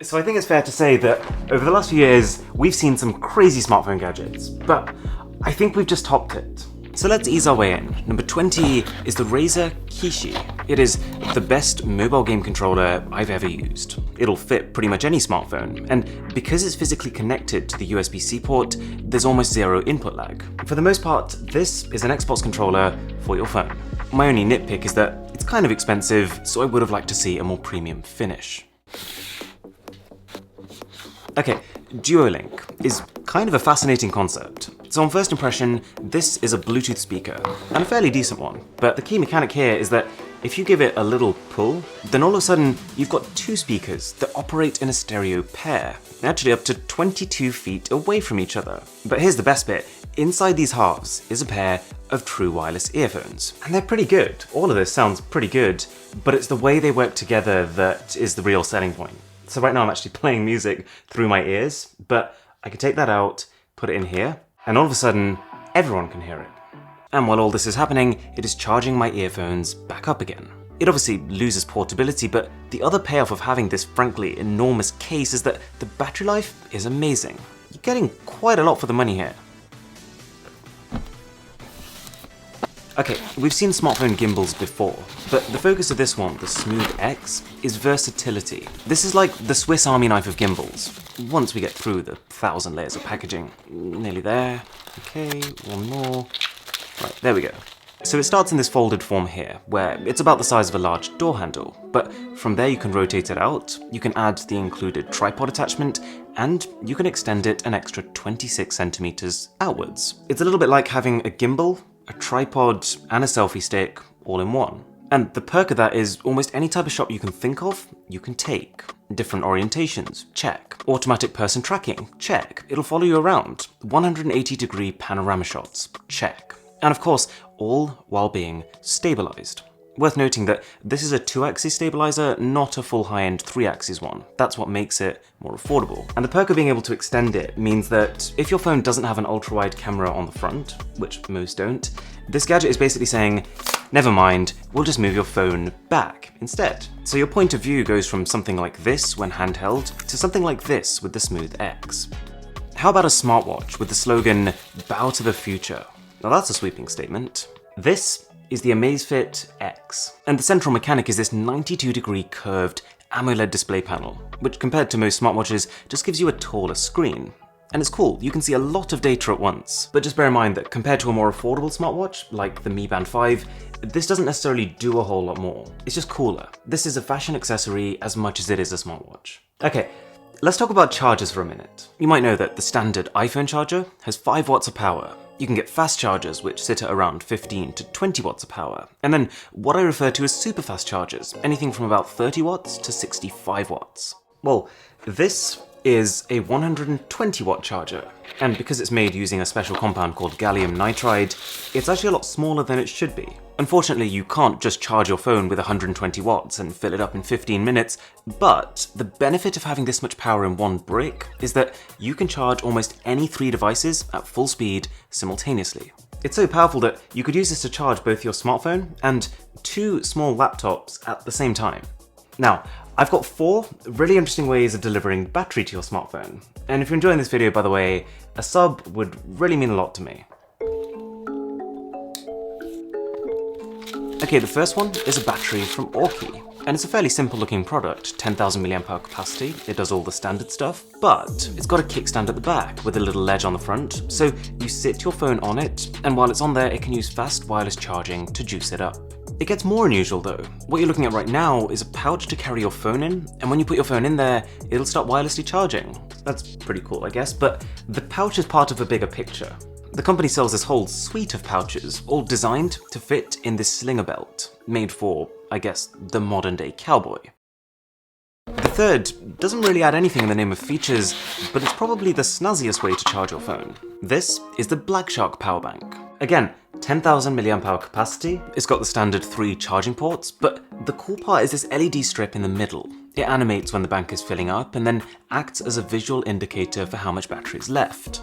So I think it's fair to say that over the last few years, we've seen some crazy smartphone gadgets, but I think we've just topped it. So let's ease our way in. Number 20 is the Razer Kishi. It is the best mobile game controller I've ever used. It'll fit pretty much any smartphone, and because it's physically connected to the USB-C port, there's almost zero input lag. For the most part, this is an Xbox controller for your phone. My only nitpick is that it's kind of expensive, so I would have liked to see a more premium finish. Okay, Duolink is kind of a fascinating concept. So on first impression, this is a Bluetooth speaker, and a fairly decent one. But the key mechanic here is that if you give it a little pull, then all of a sudden you've got two speakers that operate in a stereo pair, actually up to 22 feet away from each other. But here's the best bit. Inside these halves is a pair of true wireless earphones, and they're pretty good. All of this sounds pretty good, but it's the way they work together that is the real selling point. So right now I'm actually playing music through my ears, but I can take that out, put it in here, and all of a sudden, everyone can hear it. And while all this is happening, it is charging my earphones back up again. It obviously loses portability, but the other payoff of having this frankly enormous case is that the battery life is amazing. You're getting quite a lot for the money here. Okay, we've seen smartphone gimbals before, but the focus of this one, the Smooth X, is versatility. This is like the Swiss Army knife of gimbals. Once we get through the 1,000 layers of packaging. Nearly there. Okay, one more. Right, there we go. So it starts in this folded form here, where it's about the size of a large door handle, but from there you can rotate it out, you can add the included tripod attachment, and you can extend it an extra 26 centimeters outwards. It's a little bit like having a gimbal, a tripod, and a selfie stick all in one. And the perk of that is almost any type of shot you can think of, you can take. Different orientations, check. Automatic person tracking, check. It'll follow you around. 180-degree panorama shots, check. And of course, all while being stabilized. Worth noting that this is a 2-axis stabilizer, not a full high-end 3-axis one. That's what makes it more affordable. And the perk of being able to extend it means that if your phone doesn't have an ultra-wide camera on the front, which most don't, this gadget is basically saying, never mind, we'll just move your phone back instead. So your point of view goes from something like this when handheld to something like this with the Smooth X. How about a smartwatch with the slogan, "Bow to the future"? Now that's a sweeping statement. This is the Amazfit X, and the central mechanic is this 92-degree curved AMOLED display panel, which compared to most smartwatches just gives you a taller screen. And it's cool, you can see a lot of data at once, but just bear in mind that compared to a more affordable smartwatch, like the Mi Band 5, this doesn't necessarily do a whole lot more. It's just cooler. This is a fashion accessory as much as it is a smartwatch. Okay, let's talk about chargers for a minute. You might know that the standard iPhone charger has 5 watts of power. You can get fast chargers, which sit at around 15 to 20 watts of power. And then what I refer to as super fast chargers, anything from about 30 watts to 65 watts. Well, this is a 120 watt charger. And because it's made using a special compound called gallium nitride, it's actually a lot smaller than it should be. Unfortunately, you can't just charge your phone with 120 watts and fill it up in 15 minutes, but the benefit of having this much power in one brick is that you can charge almost any 3 devices at full speed simultaneously. It's so powerful that you could use this to charge both your smartphone and 2 small laptops at the same time. Now, I've got 4 really interesting ways of delivering battery to your smartphone. And if you're enjoying this video, by the way, a sub would really mean a lot to me. Okay, the first one is a battery from Aukey, and it's a fairly simple looking product, 10,000 mAh capacity, it does all the standard stuff, but it's got a kickstand at the back with a little ledge on the front, so you sit your phone on it, and while it's on there it can use fast wireless charging to juice it up. It gets more unusual though. What you're looking at right now is a pouch to carry your phone in, and when you put your phone in there, it'll start wirelessly charging. That's pretty cool, I guess, but the pouch is part of a bigger picture. The company sells this whole suite of pouches, all designed to fit in this slinger belt, made for, I guess, the modern day cowboy. The third doesn't really add anything in the name of features, but it's probably the snazziest way to charge your phone. This is the Blackshark power bank. Again, 10,000 mAh capacity, it's got the standard 3 charging ports, but the cool part is this LED strip in the middle. It animates when the bank is filling up and then acts as a visual indicator for how much battery is left.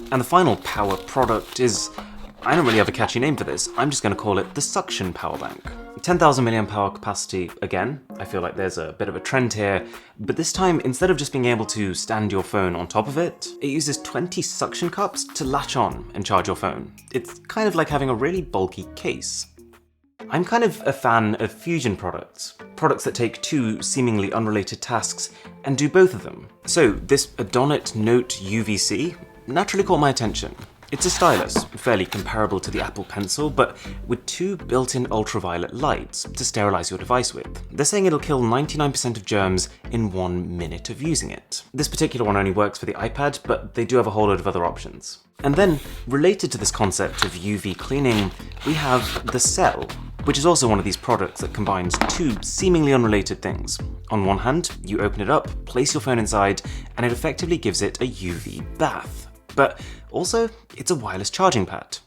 And the final power product is, I don't really have a catchy name for this, I'm just going to call it the Suction Power Bank. 10,000 mAh capacity again. I feel like there's a bit of a trend here, but this time, instead of just being able to stand your phone on top of it, it uses 20 suction cups to latch on and charge your phone. It's kind of like having a really bulky case. I'm kind of a fan of fusion products that take two seemingly unrelated tasks and do both of them. So this Adonit Note UVC naturally caught my attention. It's a stylus, fairly comparable to the Apple Pencil, but with two built-in ultraviolet lights to sterilize your device with. They're saying it'll kill 99% of germs in 1 minute of using it. This particular one only works for the iPad, but they do have a whole load of other options. And then, related to this concept of UV cleaning, we have the Cell, which is also one of these products that combines two seemingly unrelated things. On one hand, you open it up, place your phone inside, and it effectively gives it a UV bath. But also, it's a wireless charging pad.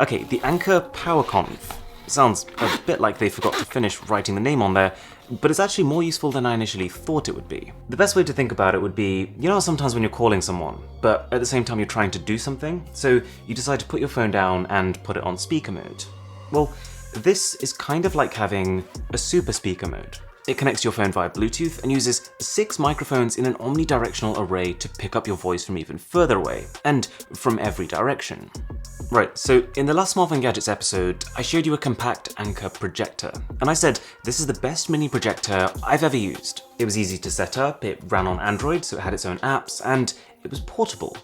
Okay, the Anker Powerconf. Sounds a bit like they forgot to finish writing the name on there, but it's actually more useful than I initially thought it would be. The best way to think about it would be, you know sometimes when you're calling someone, but at the same time you're trying to do something, so you decide to put your phone down and put it on speaker mode. Well, this is kind of like having a super speaker mode. It connects to your phone via Bluetooth and uses 6 microphones in an omnidirectional array to pick up your voice from even further away, and from every direction. Right, so in the last Smartphone Gadgets episode, I showed you a compact Anker projector, and I said this is the best mini projector I've ever used. It was easy to set up, it ran on Android, so it had its own apps, and it was portable.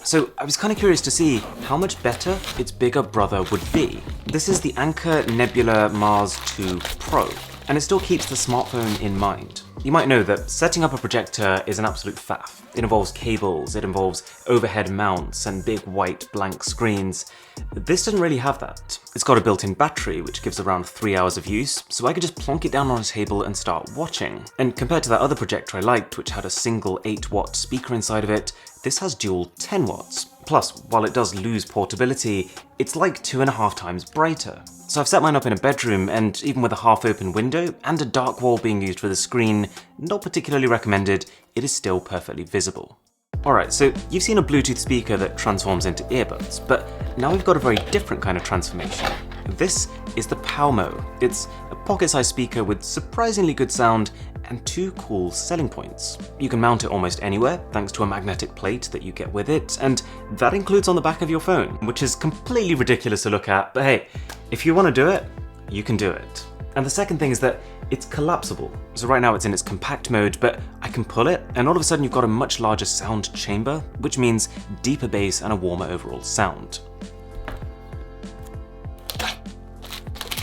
So I was kind of curious to see how much better its bigger brother would be. This is the Anker Nebula Mars 2 Pro, and it still keeps the smartphone in mind. You might know that setting up a projector is an absolute faff. It involves cables, it involves overhead mounts, and big white blank screens. This doesn't really have that. It's got a built-in battery, which gives around 3 hours of use, so I could just plonk it down on a table and start watching. And compared to that other projector I liked, which had a single 8-watt speaker inside of it, this has dual 10 watts. Plus, while it does lose portability, it's like 2.5 times brighter. So I've set mine up in a bedroom, and even with a half-open window and a dark wall being used for the screen, not particularly recommended, it is still perfectly visible. Alright, so you've seen a Bluetooth speaker that transforms into earbuds, but now we've got a very different kind of transformation. This is the Pow Mo. It's a pocket-sized speaker with surprisingly good sound and 2 cool selling points. You can mount it almost anywhere thanks to a magnetic plate that you get with it, and that includes on the back of your phone, which is completely ridiculous to look at, but hey, if you want to do it, you can do it. And the second thing is that it's collapsible. So right now it's in its compact mode, but I can pull it, and all of a sudden you've got a much larger sound chamber, which means deeper bass and a warmer overall sound.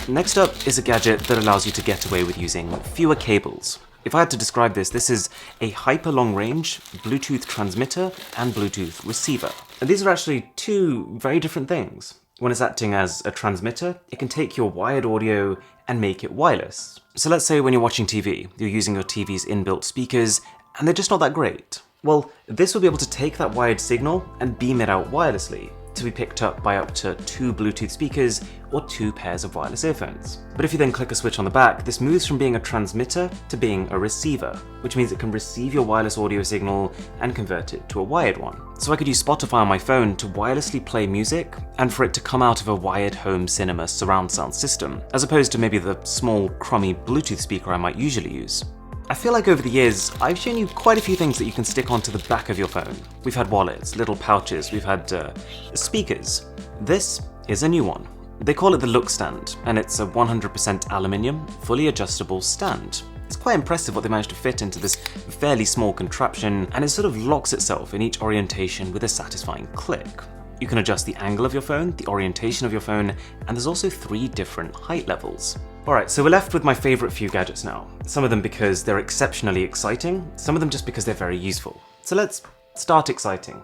Next up is a gadget that allows you to get away with using fewer cables. If I had to describe this, this is a hyper long range Bluetooth transmitter and Bluetooth receiver. And these are actually two very different things. When it's acting as a transmitter, it can take your wired audio and make it wireless. So let's say when you're watching TV, you're using your TV's inbuilt speakers, and they're just not that great. Well, this will be able to take that wired signal and beam it out wirelessly, to be picked up by up to 2 Bluetooth speakers or 2 pairs of wireless earphones. But if you then click a switch on the back, this moves from being a transmitter to being a receiver, which means it can receive your wireless audio signal and convert it to a wired one. So I could use Spotify on my phone to wirelessly play music and for it to come out of a wired home cinema surround sound system, as opposed to maybe the small crummy Bluetooth speaker I might usually use. I feel like over the years, I've shown you quite a few things that you can stick onto the back of your phone. We've had wallets, little pouches, we've had speakers. This is a new one. They call it the Lookstand, and it's a 100% aluminium, fully adjustable stand. It's quite impressive what they managed to fit into this fairly small contraption, and it sort of locks itself in each orientation with a satisfying click. You can adjust the angle of your phone, the orientation of your phone, and there's also 3 different height levels. Alright, so we're left with my favourite few gadgets now. Some of them because they're exceptionally exciting, some of them just because they're very useful. So let's start exciting.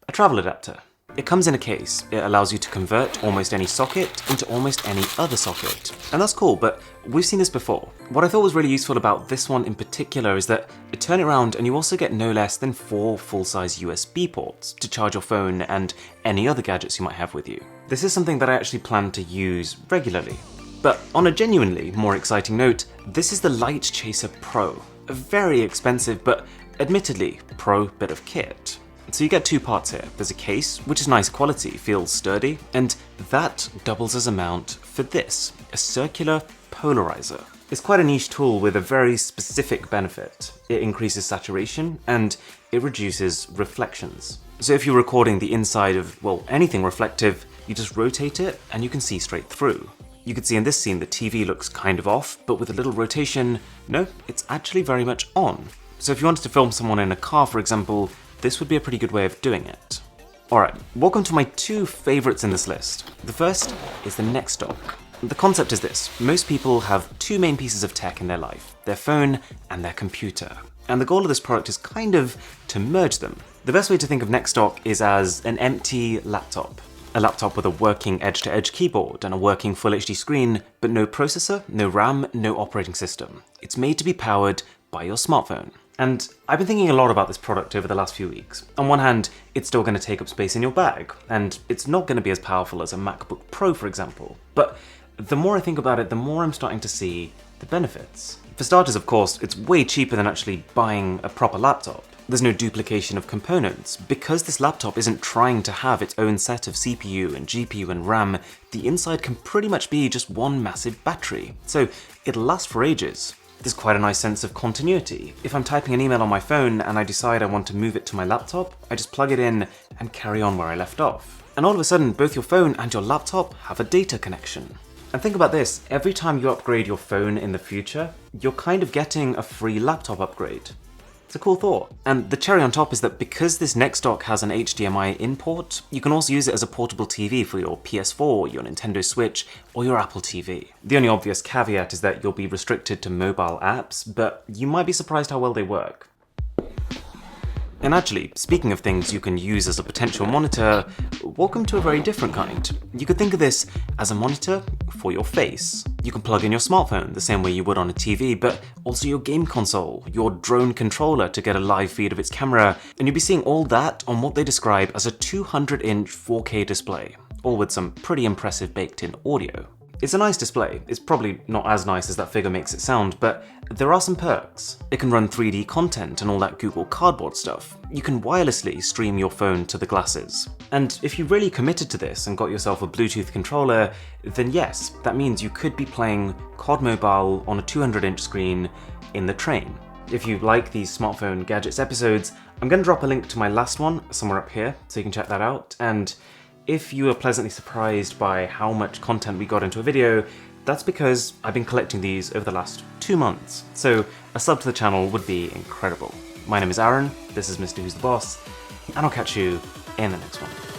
A travel adapter. It comes in a case. It allows you to convert almost any socket into almost any other socket. And that's cool, but we've seen this before. What I thought was really useful about this one in particular is that you turn it around and you also get no less than 4 full-size USB ports to charge your phone and any other gadgets you might have with you. This is something that I actually plan to use regularly. But on a genuinely more exciting note, this is the LiteChaser Pro. A very expensive, but admittedly pro bit of kit. So you get two parts here. There's a case, which is nice quality, feels sturdy, and that doubles as a mount for this, a circular polarizer. It's quite a niche tool with a very specific benefit. It increases saturation and it reduces reflections. So if you're recording the inside of, well, anything reflective, you just rotate it and you can see straight through. You can see in this scene the TV looks kind of off, but with a little rotation, no, it's actually very much on. So if you wanted to film someone in a car, for example, this would be a pretty good way of doing it. Alright, welcome to my two favorites in this list. The first is the Nexdock. The concept is this: most people have two main pieces of tech in their life, their phone and their computer. And the goal of this product is kind of to merge them. The best way to think of Nexdock is as an empty laptop. A laptop with a working edge-to-edge keyboard and a working Full HD screen, but no processor, no RAM, no operating system. It's made to be powered by your smartphone. And I've been thinking a lot about this product over the last few weeks. On one hand, it's still going to take up space in your bag, and it's not going to be as powerful as a MacBook Pro, for example. But the more I think about it, the more I'm starting to see the benefits. For starters, of course, it's way cheaper than actually buying a proper laptop. There's no duplication of components. Because this laptop isn't trying to have its own set of CPU and GPU and RAM, the inside can pretty much be just one massive battery. So it'll last for ages. There's quite a nice sense of continuity. If I'm typing an email on my phone and I decide I want to move it to my laptop, I just plug it in and carry on where I left off. And all of a sudden, both your phone and your laptop have a data connection. And think about this, every time you upgrade your phone in the future, you're kind of getting a free laptop upgrade. It's a cool thought. And the cherry on top is that because this Nexdock has an HDMI input, you can also use it as a portable TV for your PS4, your Nintendo Switch, or your Apple TV. The only obvious caveat is that you'll be restricted to mobile apps, but you might be surprised how well they work. And actually, speaking of things you can use as a potential monitor, welcome to a very different kind. You could think of this as a monitor for your face. You can plug in your smartphone the same way you would on a TV, but also your game console, your drone controller to get a live feed of its camera, and you'll be seeing all that on what they describe as a 200-inch 4K display, all with some pretty impressive baked-in audio. It's a nice display. It's probably not as nice as that figure makes it sound, but there are some perks. It can run 3D content and all that Google Cardboard stuff. You can wirelessly stream your phone to the glasses. And if you really committed to this and got yourself a Bluetooth controller, then yes, that means you could be playing COD Mobile on a 200-inch screen in the train. If you like these smartphone gadgets episodes, I'm going to drop a link to my last one somewhere up here, so you can check that out. And if you were pleasantly surprised by how much content we got into a video, that's because I've been collecting these over the last 2 months, so a sub to the channel would be incredible. My name is Aaron, this is Mr. Who's the Boss, and I'll catch you in the next one.